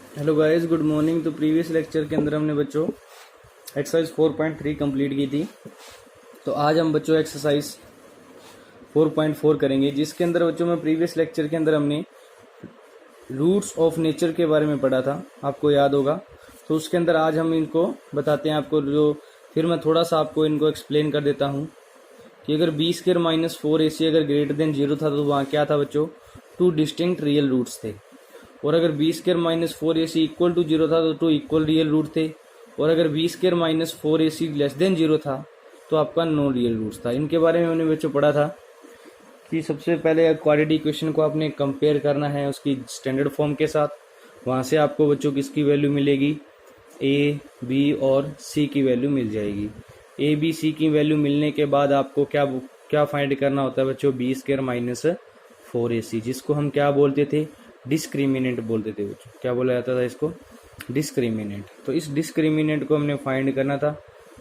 Hello guys, good morning. तो previous lecture के अंदर हमने बच्चों एक्सरसाइज 4.3 कंप्लीट की थी। तो आज हम बच्चों एक्सरसाइज 4.4 करेंगे, जिसके अंदर बच्चों में प्रीवियस लेक्चर के अंदर हमने रूट्स ऑफ नेचर के बारे में पढ़ा था, आपको याद होगा। तो उसके अंदर आज हम इनको बताते हैं आपको, जो फिर मैं थोड़ा सा आपको इनको एक्सप्लेन कर देता हूँ कि अगर बी स्क्र माइनस 4ac अगर ग्रेटर देन 0 था तो वहाँ क्या था बच्चों, 2 डिस्टिंक्ट रियल रूट्स थे। और अगर b square minus 4ac equal to 0 था तो 2 इक्वल रियल रूट थे। और अगर b square minus 4ac less than 0 था तो आपका नो रियल रूट्स था। इनके बारे में हमने बच्चों पढ़ा था कि सबसे पहले क्वाड्रेटिक इक्वेशन को आपने कंपेयर करना है उसकी स्टैंडर्ड फॉर्म के साथ। वहाँ से आपको बच्चों किसकी वैल्यू मिलेगी, ए बी और सी की वैल्यू मिल जाएगी। ए बी सी की वैल्यू मिलने के बाद आपको क्या फाइंड करना होता है बच्चों, बी स्क्र माइनस 4ac, जिसको हम क्या बोलते थे, डिस्क्रिमिनेंट बोलते थे बच्चों। क्या बोला जाता था इसको, डिस्क्रिमिनेंट। तो इस डिस्क्रिमिनेंट को हमने फाइंड करना था।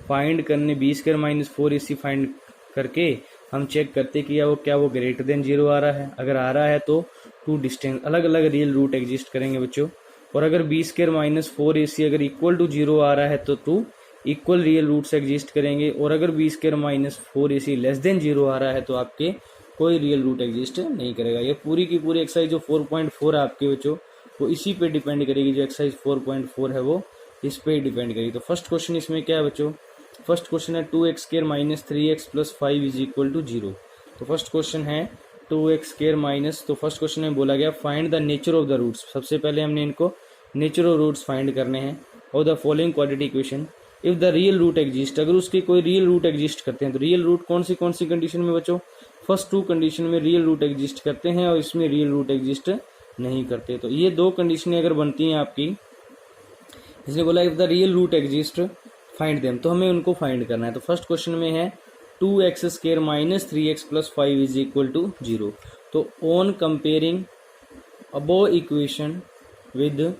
फाइंड करने B square minus 4ac find करके हम चेक करते कि क्या वो ग्रेटर देन 0 आ रहा है। अगर आ रहा है तो 2 डिस्टेंस अलग अलग रियल रूट एग्जिस्ट करेंगे बच्चों। और अगर बी स्क्र माइनस 4ac अगर इक्वल टू 0 आ रहा है तो 2 इक्वल रियल रूट्स एग्जिस्ट करेंगे। और अगर b square minus 4ac less than 0 आ रहा है तो आपके कोई रियल रूट एग्जिस्ट नहीं करेगा। ये पूरी की पूरी एक्सरसाइज जो 4.4 है आपके बच्चों, वो इसी पे डिपेंड करेगी। जो एक्सरसाइज 4.4 है वो इस पे ही डिपेंड करेगी। तो फर्स्ट क्वेश्चन इसमें क्या है बच्चों, फर्स्ट क्वेश्चन है 2x square minus 3x plus 5 is equal to 0। तो फर्स्ट क्वेश्चन है 2x स्क्वायर माइनस, तो फर्स्ट क्वेश्चन में बोला गया find the nature of the roots. सबसे पहले हमने इनको नेचर ऑफ रूट्स फाइंड करने हैं। और the following quadratic equation if the real root exist, अगर उसके कोई रियल रूट एग्जिस्ट करते हैं तो रियल रूट कौन सी कंडीशन में बच्चों, फर्स्ट 2 कंडीशन में रियल रूट एग्जिस्ट करते हैं और इसमें रियल रूट एग्जिस्ट नहीं करते। तो ये 2 कंडीशनें अगर बनती हैं आपकी, इसने बोला if the real root exist find them, तो हमें उनको फाइंड करना है। तो फर्स्ट क्वेश्चन में है 2x square minus 3x plus 5 is equal to 0। तो on comparing above equation with,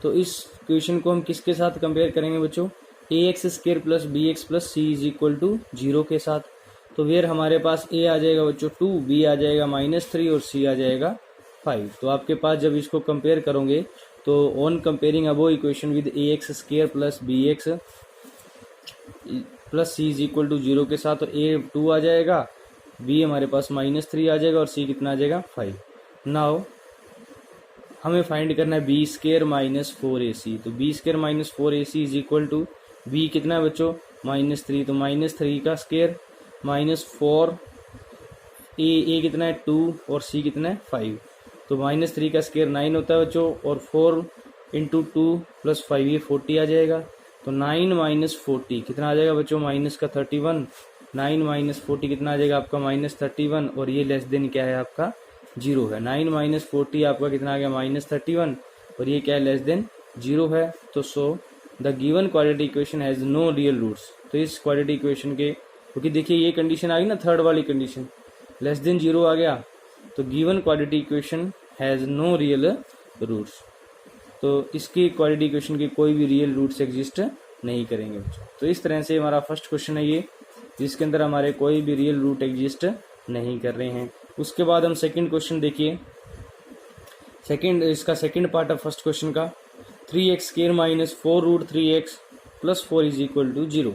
तो इस इक्वेशन को हम किसके साथ कंपेयर करेंगे बच्चों, ax square plus bx plus c is equal to 0 के साथ। तो वेयर हमारे पास a आ जाएगा बच्चों 2, b आ जाएगा -3 और c आ जाएगा 5। तो आपके पास जब इसको कंपेयर करोगे तो on comparing above equation with ax square plus bx plus c is equal to 0 के साथ, तो a 2 आ जाएगा, b हमारे पास -3 आ जाएगा और c कितना आ जाएगा 5। नाउ हमें फाइंड करना है बी स्क्वायर माइनस 4ac। तो B square minus 4ac is equal to B कितना है बच्चों, -3, तो -3 का स्क्वायर माइनस 4, ए कितना है 2 और सी कितना है 5। तो -3 का स्क्वायर 9 होता है बच्चों, और 4 इंटू 2 प्लस 5 ये 40 आ जाएगा। तो 9 माइनस 40 कितना आ जाएगा बच्चों, माइनस का 31। 9 माइनस 40 कितना आ जाएगा आपका -31, और ये लेस देन क्या है आपका 0 है। 9 माइनस 40 आपका कितना आ गया -31, और ये क्या है लेस देन 0 है। तो so the given quadratic equation has no real roots. तो इस क्वाड्रेटिक इक्वेशन के, क्योंकि देखिए ये कंडीशन आ गई ना, थर्ड वाली कंडीशन लेस देन 0 आ गया, तो given quadratic equation has no real roots. तो इसकी क्वाड्रेटिक इक्वेशन के कोई भी रियल रूट्स एग्जिस्ट नहीं करेंगे बच्चों। तो इस तरह से हमारा फर्स्ट क्वेश्चन है ये, जिसके अंदर हमारे कोई भी रियल रूट एग्जिस्ट नहीं कर रहे हैं। उसके बाद हम सेकंड क्वेश्चन देखिए, इसका सेकंड पार्ट है फर्स्ट क्वेश्चन का, 3x square minus 4 root 3x plus 4 is equal to 0।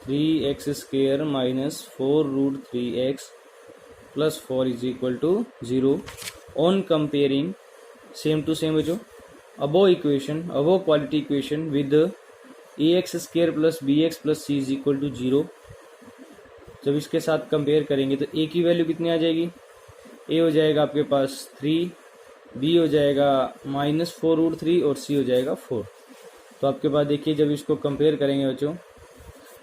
3x square minus 4 root 3x plus 4 is equal to 0 on comparing same to same बच्चों above equation, above quality equation with ax square plus bx plus c is equal to 0। जब इसके साथ compare करेंगे तो a की value कितनी आ जाएगी, a हो जाएगा आपके पास 3, b हो जाएगा -4 रूट 3 और c हो जाएगा 4। तो आपके पास देखिए जब इसको कंपेयर करेंगे बच्चों,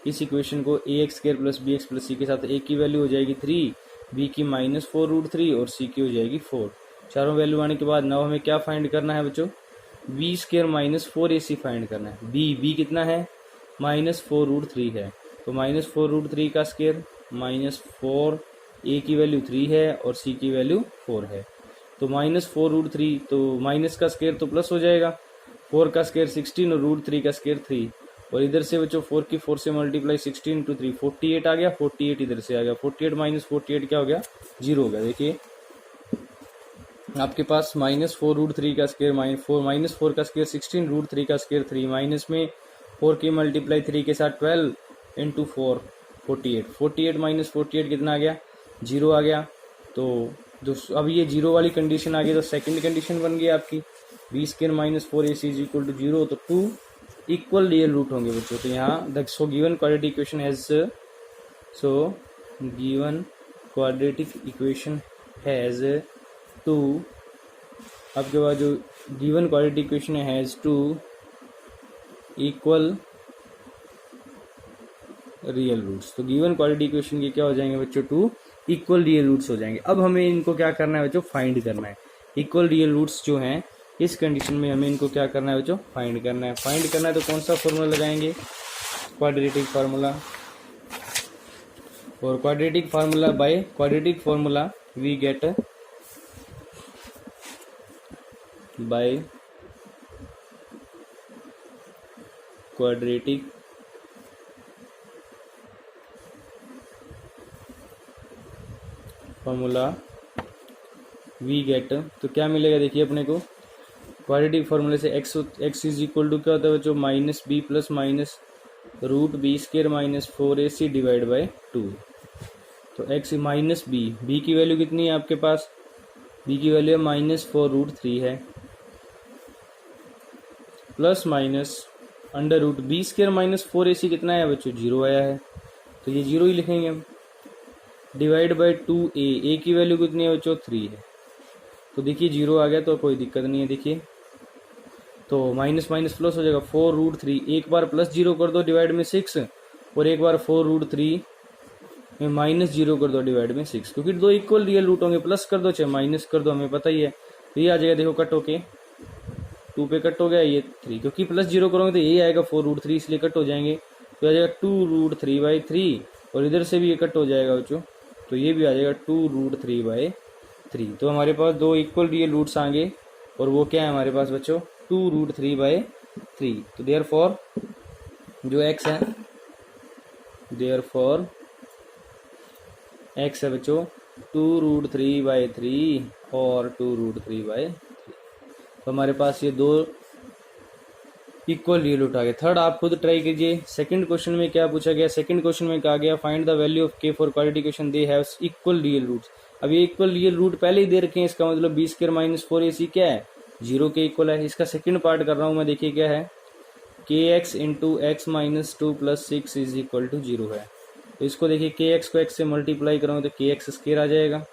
इस इक्वेशन को ax square plus bx plus c के साथ, a की वैल्यू हो जाएगी 3, b की -4 रूट 3 और c की हो जाएगी 4। चारों वैल्यू आने के बाद नाउ हमें क्या फाइंड करना है बच्चों, B square minus 4ac find करना है। b कितना है, -4 रूट 3 है, तो -4 रूट 3 का स्क्वायर -4, a की वैल्यू 3 है और c की वैल्यू 4 है। तो -4 रूट 3, तो माइनस का स्क्वायर तो प्लस हो जाएगा, 4 का स्क्वायर 16 और रूट 3 का स्क्वायर 3, और इधर से बच्चों 4 की 4 से मल्टीप्लाई 16 इंटू 3 48 आ गया, 48 इधर से आ गया, 48 माइनस 48 क्या हो गया 0 हो गया। देखिए आपके पास -4√3 का स्क्वायर -4 का स्क्वायर 16√3 का स्क्वायर 3 माइनस में 4 की मल्टीप्लाई 3 के साथ 12 इंटू 4 48 48 माइनस 48 कितना आ गया 0 आ गया। तो अब ये 0 वाली कंडीशन आ गई तो सेकंड कंडीशन बन गई आपकी b square minus 4ac is equal to 0। तो 2 इक्वल रियल रूट होंगे बच्चों। तो यहाँ so given quadratic equation has given quadratic equation has 2 आपके पास जो given quadratic equation has 2 equal real roots. तो गिवन क्वाड्रेटिक इक्वेशन के क्या हो जाएंगे बच्चों 2 इक्वल रियल रूट्स हो जाएंगे। अब हमें इनको क्या करना है बच्चों फाइंड करना है। इक्वल रियल रूट्स जो हैं इस कंडीशन में हमें इनको क्या करना है बच्चों फाइंड करना है। फाइंड करना है तो कौन सा फॉर्मूला लगाएंगे क्वाड्रेटिक फार्मूला। और quadratic formula by quadratic formula we get by quadratic formula we get. तो क्या मिलेगा देखिए अपने को क्वाड्रेटिक फार्मूले से x इज इक्वल टू क्या होता है बच्चों minus B plus minus root B square minus 4ac divide by 2। तो x माइनस बी की वैल्यू कितनी है आपके पास b की वैल्यू -4√3 है plus minus under root B square minus 4ac कितना है बच्चों 0 आया है तो ये 0 ही लिखेंगे हम डिवाइड बाई 2a की वैल्यू कितनी है बच्चों 3 है। तो देखिए 0 आ गया तो कोई दिक्कत नहीं है। देखिए तो माइनस माइनस प्लस हो जाएगा 4√3 एक बार प्लस 0 कर दो डिवाइड में 6 और एक बार 4√3 में -0 कर दो डिवाइड में 6 क्योंकि दो इक्वल रियल रूट होंगे। प्लस कर दो चाहे माइनस कर दो हमें पता ही है। तो ये आ जाएगा देखो कट होके 2 पे कट हो गया ये 3 क्योंकि प्लस 0 करोगे तो यही आएगा 4√3 इसलिए कट हो जाएंगे। तो आ जाएगा 2√3/3 और इधर से भी ये कट हो जाएगा बच्चों तो ये भी आ जाएगा 2√3/3। तो हमारे पास दो इक्वल रियल रूट्स आएंगे और वो क्या है हमारे पास बच्चों 2√3/3। तो देयरफॉर जो x है देयरफॉर x है बच्चों 2√3/3 और 2√3/3। तो हमारे पास ये दो इक्वल रियल रूट आ गए। थर्ड आप खुद ट्राई कीजिए। सेकंड क्वेश्चन में क्या पूछा गया सेकंड क्वेश्चन में कहा गया find the value of k for quadratic equation they have equal real roots. अब ये इक्वल रियल रूट पहले ही दे रखे हैं इसका मतलब b स्क्वायर माइनस 4ac क्या है 0 के इक्वल है। इसका सेकंड पार्ट कर रहा हूं मैं देखिए क्या है kx into X minus 2 plus 6 is equal to 0 है। तो इसको देखिए kx को x से मल्टीप्लाई करोगे तो kx स्क्वायर आ जाएगा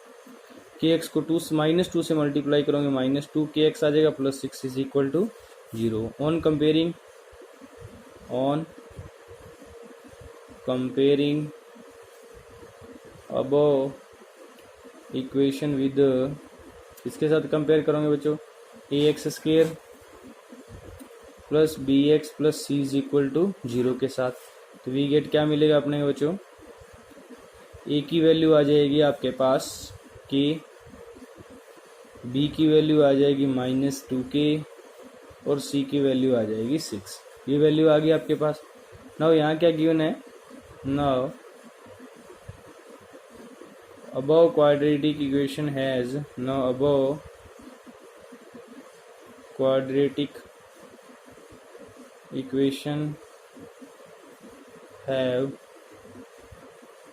kx को -2 से मल्टीप्लाई करोगे -2 kx आ जाएगा plus 6 is equal to 0। On comparing above equation with इसके साथ कंपेयर करोगे बच्चों ax square plus bx plus c is equal to 0 के साथ। तो वी गेट क्या मिलेगा अपने बच्चों a की वैल्यू आ जाएगी आपके पास k b की वैल्यू आ जाएगी -2k और c की वैल्यू आ जाएगी 6। ये वैल्यू आ गई आपके पास। नाउ यहाँ क्या गिवन है now above quadratic equation has now above quadratic equation have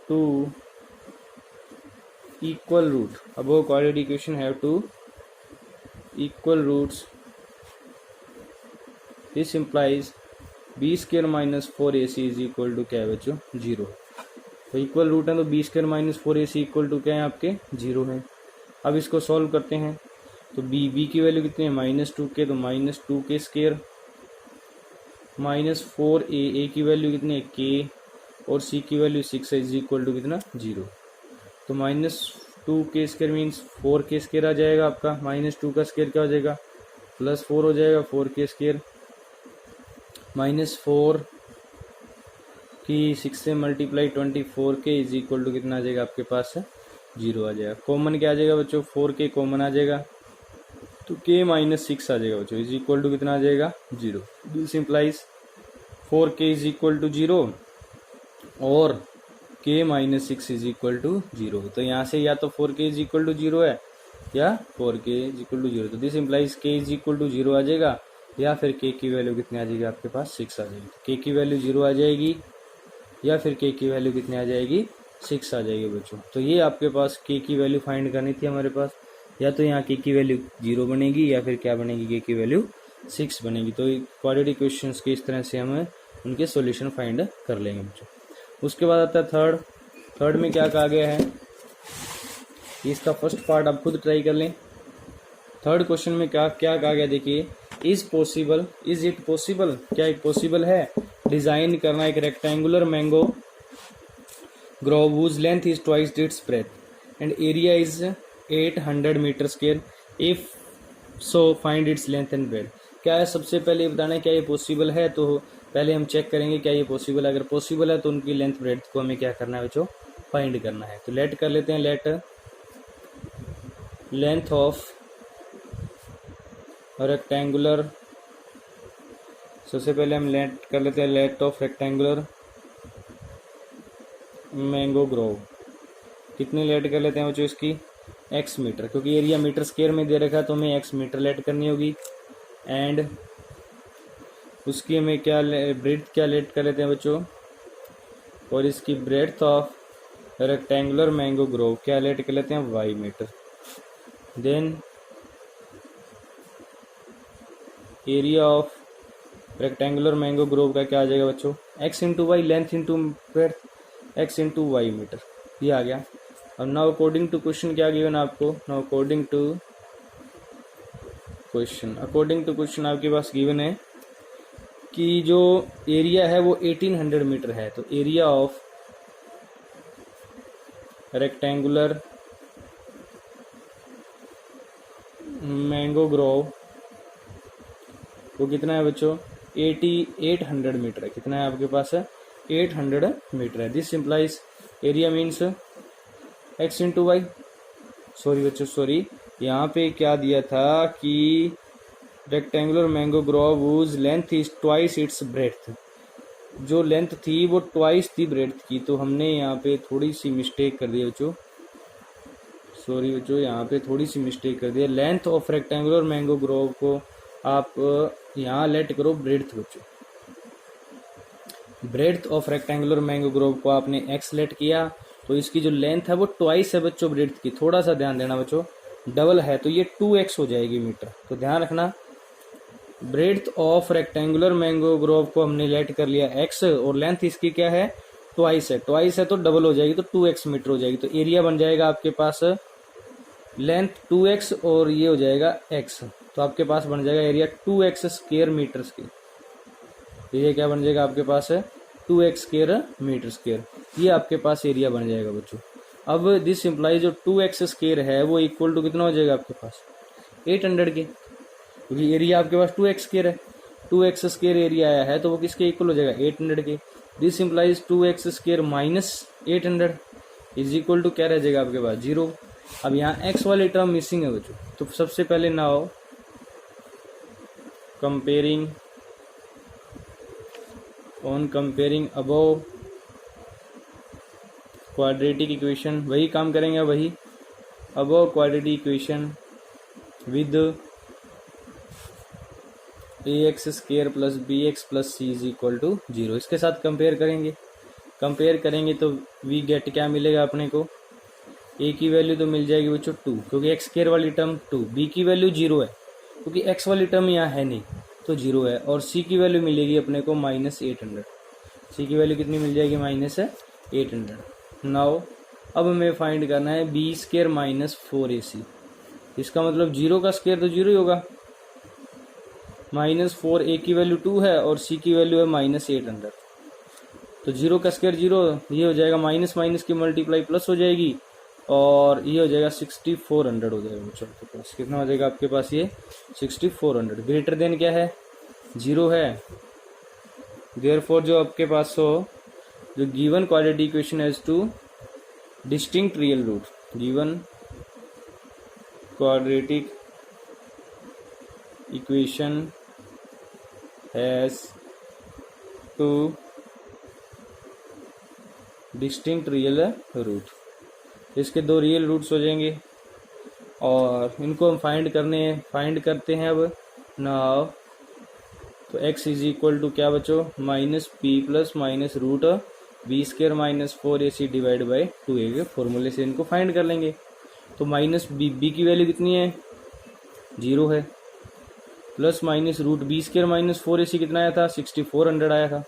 two equal root above quadratic equation have two equal roots. This implies b square minus 4ac is equal to क्या है बच्चों 0। तो equal root है तो b square minus 4ac equal to क्या है आपके 0 है। अब इसको सॉल्व करते हैं तो b की वैल्यू कितनी है -2k तो -2k स्क्वायर -4a की वैल्यू कितनी है k और c की वैल्यू 6 है इज इक्वल टू कितना 0। तो -2k square means 4k square आ जाएगा आपका -2 का स्क्वायर क्या हो जाएगा +4 हो जाएगा 4k स्क्वायर -4 की 6 से multiply 24k is equal to कितना आ जाएगा आपके पास 0 आ जाएगा। कॉमन क्या आ जाएगा बच्चों 4k कॉमन आ जाएगा तो k -6 आ जाएगा बच्चों इज इक्वल टू कितना आ जाएगा 0। This implies 4k is equal to 0 और k -6 इज इक्वल टू 0। तो यहाँ से या तो 4k इज इक्वल टू 0 है या 4k इज इक्वल टू 0। तो this implies k is equal to 0 आ जाएगा, या फिर k की वैल्यू कितनी आ जाएगी आपके पास 6 आ जाएगी। k की वैल्यू 0 आ जाएगी या फिर k की वैल्यू कितनी आ जाएगी 6 आ जाएगी बच्चों। तो ये आपके पास k की वैल्यू फाइंड करनी थी हमारे पास, या तो यहाँ k की वैल्यू 0 बनेगी या फिर क्या बनेगी, k की वैल्यू 6 बनेगी। तो क्वाड्रेटिक क्वेश्चंस के इस तरह से हम उनके सॉल्यूशन फाइंड कर लेंगे बच्चों। उसके बाद आता है थर्ड में क्या कहा गया है, इसका फर्स्ट पार्ट आप खुद ट्राई कर लें। थर्ड क्वेश्चन में क्या क्या कहा गया देखिए, इज इट पॉसिबल, क्या एक पॉसिबल है डिजाइन करना एक rectangular mango grove whose length is twice its breadth and area is 800 metre square, if so find its length and breadth. क्या है, सबसे पहले बताना है क्या ये पॉसिबल है। तो पहले हम चेक करेंगे क्या ये पॉसिबल है। अगर पॉसिबल है तो उनकी लेंथ ब्रेथ को हमें क्या करना है बच्चों, फाइंड करना है। तो लेट कर लेते हैं, लेट लेंथ ऑफ रेक्टेंगुलर, सबसे पहले हम लेट कर लेते हैं length of rectangular mango Grove. कितनी लेट कर लेते हैं बच्चों इसकी, x मीटर, क्योंकि एरिया मीटर स्क्वायर में दे रखा है तो हमें x मीटर लेट करनी होगी। एंड उसकी हमें क्या ब्रेथ क्या लेट कर लेते हैं बच्चों, और इसकी breadth of rectangular mango grove क्या लेट कर लेते हैं y metre. Then area of rectangular mango grove का क्या आ जाएगा बच्चों, x into Y, length into breadth, x into Y metre, ये आ गया। अब नाउ अकॉर्डिंग टू क्वेश्चन क्या गिवन आपको, नाउ अकॉर्डिंग टू क्वेश्चन आपके पास गिवन है कि जो एरिया है वो 1800 मीटर है। तो area of rectangular mango Grove वो कितना है बच्चों, 800 मीटर है। कितना है आपके पास है, 800 मीटर है। This implies area means x into Y, sorry बच्चों सॉरी, यहाँ पे क्या दिया था कि rectangular mango grove whose length is twice its breadth, जो लेंथ थी वो ट्वाइस थी ब्रेथ की। तो हमने यहाँ पे थोड़ी सी मिस्टेक कर दी बच्चों, सॉरी बच्चों, यहाँ पे थोड़ी सी मिस्टेक कर दिया। Length of rectangular mango grove को आप यहाँ लेट करो ब्रेथ बच्चों, breadth of rectangular mango grove को आपने x लेट किया, तो इसकी जो लेंथ है वो ट्वाइस है बच्चों ब्रेथ की। थोड़ा सा ध्यान देना बच्चों, डबल है तो ये 2x हो जाएगी मीटर, तो ध्यान रखना। Breadth of rectangular mango grove को हमने लेट कर लिया x, और लेंथ इसकी क्या है, ट्वाइस है तो डबल हो जाएगी, तो 2x मीटर हो जाएगी। तो एरिया बन जाएगा आपके पास लेंथ 2x और ये हो जाएगा x, तो आपके पास बन जाएगा area 2x square metre square. ये क्या बन जाएगा आपके पास है 2x स्क्वायर मीटर स्क्वायर, ये आपके पास एरिया बन जाएगा बच्चों। अब दिस इम्प्लाई जो 2x स्क्वायर है वो इक्वल टू कितना हो जाएगा आपके पास 800 के, क्योंकि एरिया आपके पास 2x स्क्वायर है, 2x स्क्वायर एरिया आया है तो वो किसके इक्वल हो जाएगा 800 के। This implies 2x square minus 800 is equal to क्या रह जाएगा आपके पास 0। अब यहाँ x वाले टर्म मिसिंग है बच्चों, तो सबसे पहले now comparing above quadratic equation, वही काम करेंगे, वही above quadratic equation with ax square plus bx plus c is equal to 0, इसके साथ कंपेयर करेंगे तो वी गेट क्या मिलेगा अपने को, a की वैल्यू तो मिल जाएगी बच्चों 2, क्योंकि x स्क्वायर वाली टर्म 2, b की वैल्यू 0 है क्योंकि x वाली टर्म यहाँ है नहीं तो 0 है, और c की वैल्यू मिलेगी अपने को -800, c की वैल्यू कितनी मिल जाएगी -800। नाउ अब हमें फाइंड करना है b स्क्वायर माइनस 4ac, इसका मतलब 0 का स्क्वायर तो 0 ही होगा, -4a की वैल्यू 2 है और c की वैल्यू है -800, तो 0 का स्क्वायर 0, ये हो जाएगा माइनस माइनस की मल्टीप्लाई प्लस हो जाएगी, और ये हो जाएगा 6400 हो जाएगा बच्चों आपके पास। कितना हो जाएगा आपके पास ये 6400, ग्रेटर देन क्या है 0 है। देयरफॉर जो आपके पास हो जो given quadratic equation has two distinct real root, given quadratic equation has two distinct real root, इसके दो रियल रूट्स हो जाएंगे, और इनको हम फाइंड करते हैं अब नाउ। तो x इज इक्वल टू क्या बच्चों, minus P plus minus root B square minus 4ac divide by 2a के फॉर्मूले से इनको फाइंड कर लेंगे। तो माइनस बी की वैल्यू कितनी है, 0 है, plus minus root B square minus 4ac कितना आया था, 6400 आया था,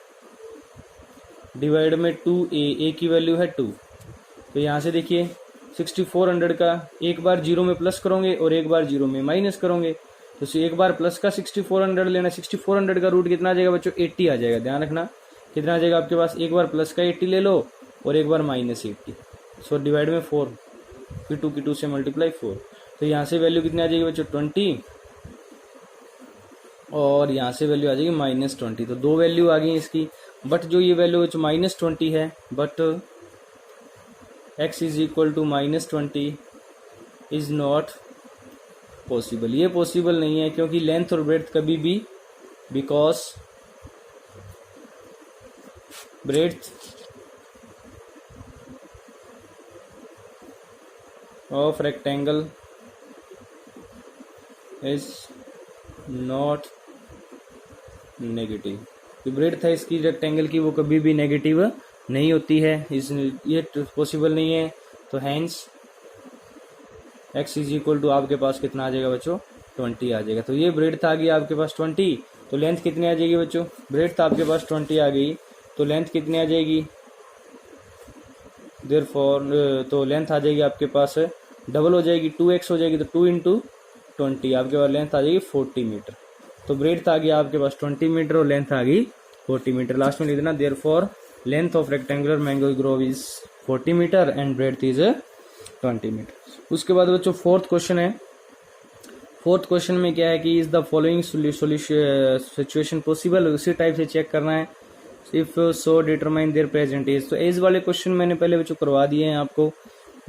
डिवाइड में 2a की वैल्यू है 2। तो यहाँ से देखिए 6400 का एक बार 0 में प्लस करोगे और एक बार 0 में माइनस करोगे। तो एक बार प्लस का 6400 लेना, 6400 का रूट कितना आ जाएगा बच्चों, 80 आ जाएगा। ध्यान रखना कितना आ जाएगा आपके पास, एक बार प्लस का 80 ले लो और एक बार माइनस 80, सो डिवाइड में 4, फिर 2 की 2 से मल्टीप्लाई 4। तो यहाँ से वैल्यू कितनी आ जाएगी बच्चों, 20, और यहाँ से वैल्यू आ जाएगी माइनस 20। तो दो वैल्यू आ गई इसकी, बट जो ये वैल्यू माइनस 20 है, but x is equal to minus 20 is not possible. ये पॉसिबल नहीं है क्योंकि लेंथ और ब्रेड्थ कभी भी, because breadth of rectangle is not negative. जो ब्रेड्थ है इसकी रेक्टेंगल की वो कभी भी नेगेटिव नहीं होती है, ये पॉसिबल नहीं है। तो hence x is equal to आपके पास कितना आ जाएगा बच्चों, 20 आ जाएगा। तो ये ब्रेड्थ आ गई आपके पास 20, तो लेंथ कितनी आ जाएगी बच्चों, ब्रेड्थ आपके पास 20 आ गई, तो लेंथ कितनी आ जाएगी, देयरफॉर तो लेंथ आ जाएगी आपके पास डबल हो जाएगी, 2x हो जाएगी, तो 2 इंटू 20 आपके पास लेंथ आ जाएगी 40 मीटर। तो ब्रेड्थ आ गया आपके पास 20 मीटर और लेंथ आ गई 40 मीटर। लास्ट में लिख देना therefore length of rectangular mango grove is 40 metre and breadth is 20 metre. उसके बाद बच्चों फोर्थ क्वेश्चन है। फोर्थ क्वेश्चन में क्या है कि is the following situation possible, उसी टाइप से चेक करना है। If so determine their present age. तो एज वाले क्वेश्चन मैंने पहले बच्चों करवा दिए हैं आपको।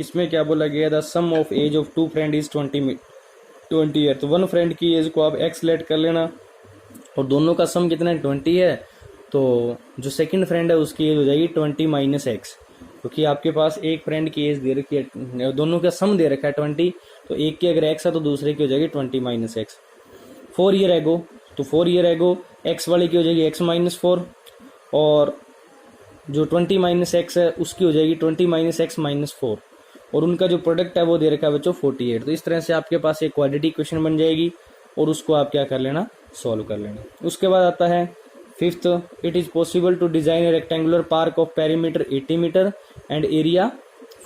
इसमें क्या बोला गया, the sum of age of 2 friend is 20 year. तो वन फ्रेंड की एज को आप एक्स लेट कर लेना और दोनों का सम कितना है, 20 है। तो जो सेकंड फ्रेंड है उसकी एज हो जाएगी 20 माइनस एक्स, क्योंकि आपके पास एक फ्रेंड की एज दे रखी है, दोनों का सम दे रखा है 20, तो एक की अगर एक्स है तो दूसरे की हो जाएगी 20 माइनस एक्स। 4 ईयर एगो, तो 4 ईयर एगो एक्स वाले की हो जाएगी एक्स माइनस 4, और जो 20 माइनस एक्स है उसकी हो जाएगी 20 माइनस एक्स माइनस 4, और उनका जो प्रोडक्ट है वो दे रखा है बच्चों 48। तो इस तरह से आपके पास एक क्वाड्रेटिक इक्वेशन बन जाएगी और उसको आप क्या कर लेना, सॉल्व कर लेना। उसके बाद आता है fifth, it is possible to design a rectangular park of perimeter 80 metre and area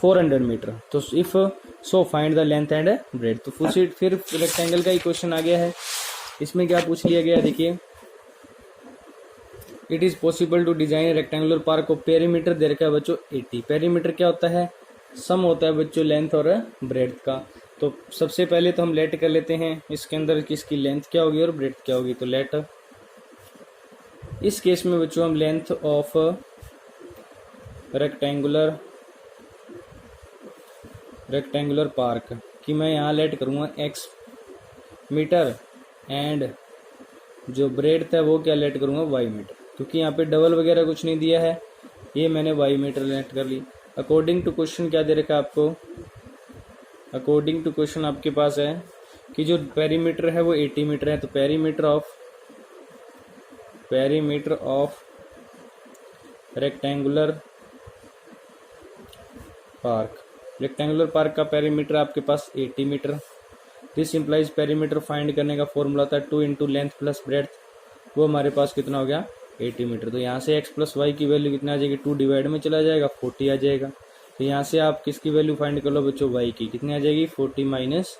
400 metre. तो if so find the length and breadth. तो फिर रेक्टेंगल का ही क्वेश्चन आ गया है। इसमें क्या पूछ लिया गया, देखिए it is possible to design rectangular park of perimeter दे रखा है बच्चों 80। पेरीमीटर क्या होता है, सम होता है बच्चों लेंथ और ब्रेड्थ का। तो सबसे पहले तो हम लेट कर लेते हैं इसके अंदर कि इसकी लेंथ क्या होगी और ब्रेड्थ क्या होगी। तो लेट, इस केस में बच्चों हम लेंथ ऑफ रेक्टेंगुलर पार्क कि मैं यहाँ लेट करूँगा x मीटर एंड जो ब्रेड्थ है वो क्या लेट करूँगा y मीटर, क्योंकि यहाँ पे डबल वगैरह कुछ नहीं दिया है, ये मैंने y मीटर लेट कर ली। अकॉर्डिंग टू क्वेश्चन क्या दे रखा है आपको, अकॉर्डिंग टू क्वेश्चन आपके पास है कि जो पेरीमीटर है वो 80 मीटर है। तो पेरीमीटर ऑफ रेक्टेंगुलर पार्क का पेरीमीटर आपके पास 80 metre. This implies perimeter find करने का फॉर्मूला था 2 इंटू लेंथ प्लस ब्रेड्थ, वो हमारे पास कितना हो गया 80 मीटर। तो यहाँ से x प्लस वाई की वैल्यू कितना आ जाएगी, 2 डिवाइड में चला जाएगा 40 आ जाएगा। तो यहाँ से आप किसकी वैल्यू फाइंड कर लो बच्चों, y की कितनी आ जाएगी 40 माइनस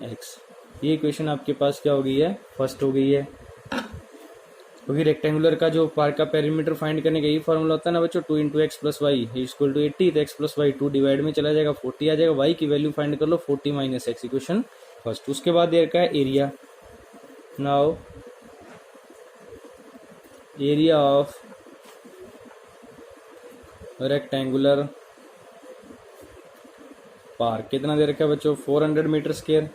एक्स। ये इक्वेशन आपके पास क्या हो गई है, फर्स्ट हो गई है। क्योंकि रेक्टेंगुलर का जो पार्क का पेरीमीटर फाइंड करने का यही फॉर्मूला होता है ना बच्चों, 2 into X plus Y equal to 80। तो एक्स प्लस वाई 2 डिवाइड में चला जाएगा 40 आ जाएगा। y की वैल्यू फाइंड कर लो 40 माइनस एक्स, इक्वेशन फर्स्ट। उसके बाद ये क्या है एरिया। Now area of rectangular park कितना दे रखा है बच्चों, 400 मीटर स्क्वायर।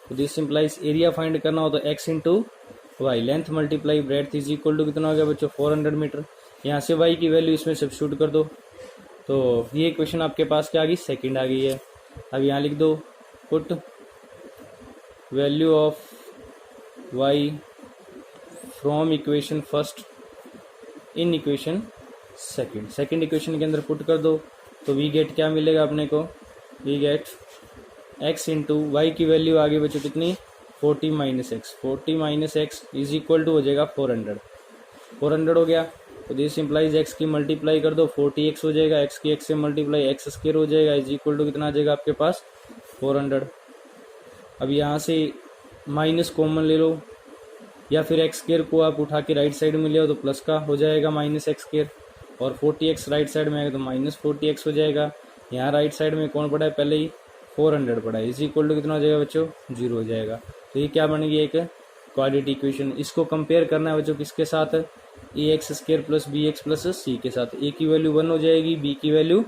तो दिस इंप्लाइज एरिया फाइंड करना हो तो x into Y, length multiply breadth is equal to कितना हो गया बच्चों 400 मीटर। यहाँ से y की वैल्यू इसमें सब्स्टिट्यूट कर दो, तो ये इक्वेशन आपके पास क्या आ गई, सेकंड आ गई है। अब यहाँ लिख दो put value of y from equation first in equation second equation के अंदर पुट कर दो तो वी गेट क्या मिलेगा अपने को, we get x into Y की वैल्यू आगे बच्चों कितनी 40 minus X, 40 minus X is equal to हो जाएगा 400 हो गया। तो दिस इंप्लाइज x की मल्टीप्लाई कर दो 40x हो जाएगा, x की x से मल्टीप्लाई एक्स स्क्वायर हो जाएगा इज इक्वल टू कितना आ जाएगा आपके पास 400। अब यहाँ से माइनस कॉमन ले लो या फिर एक्स स्क्वायर को आप उठा के राइट साइड में ले आओ तो प्लस का हो जाएगा माइनस एक्स स्क्वायर, और 40x राइट साइड में आएगा तो माइनस 40x हो जाएगा। यहाँ राइट साइड में कौन पड़ा है, पहले ही 400 पड़ा है, इज इक्वल टू कितना हो जाएगा बच्चों 0 हो जाएगा। तो ये क्या बनेगी एक क्वाड्रेटिक इक्वेशन। इसको कंपेयर करना है बच्चों किसके साथ, ax square plus bx plus c के साथ। a की वैल्यू 1 हो जाएगी, b की वैल्यू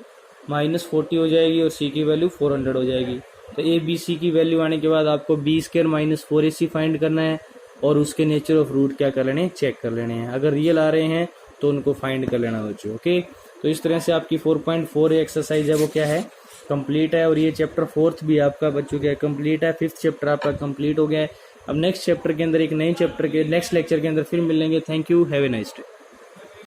माइनस 40 हो जाएगी और c की वैल्यू 400 हो जाएगी। तो a b c की वैल्यू आने के बाद आपको b square minus 4ac find करना है और उसके नेचर ऑफ रूट क्या कर लेने हैं, चेक कर लेने हैं। अगर रियल आ रहे हैं तो उनको फाइंड कर लेना बच्चों। ओके, तो इस तरह से आपकी 4.4 एक्सरसाइज है वो क्या है, कंप्लीट है। और ये चैप्टर 4th भी आपका बच्चों क्या कंप्लीट है, 5th चैप्टर आपका कंप्लीट हो गया है। अब नेक्स्ट चैप्टर के अंदर एक नए चैप्टर के नेक्स्ट लेक्चर के अंदर फिर मिलेंगे। Thank you, have a nice day.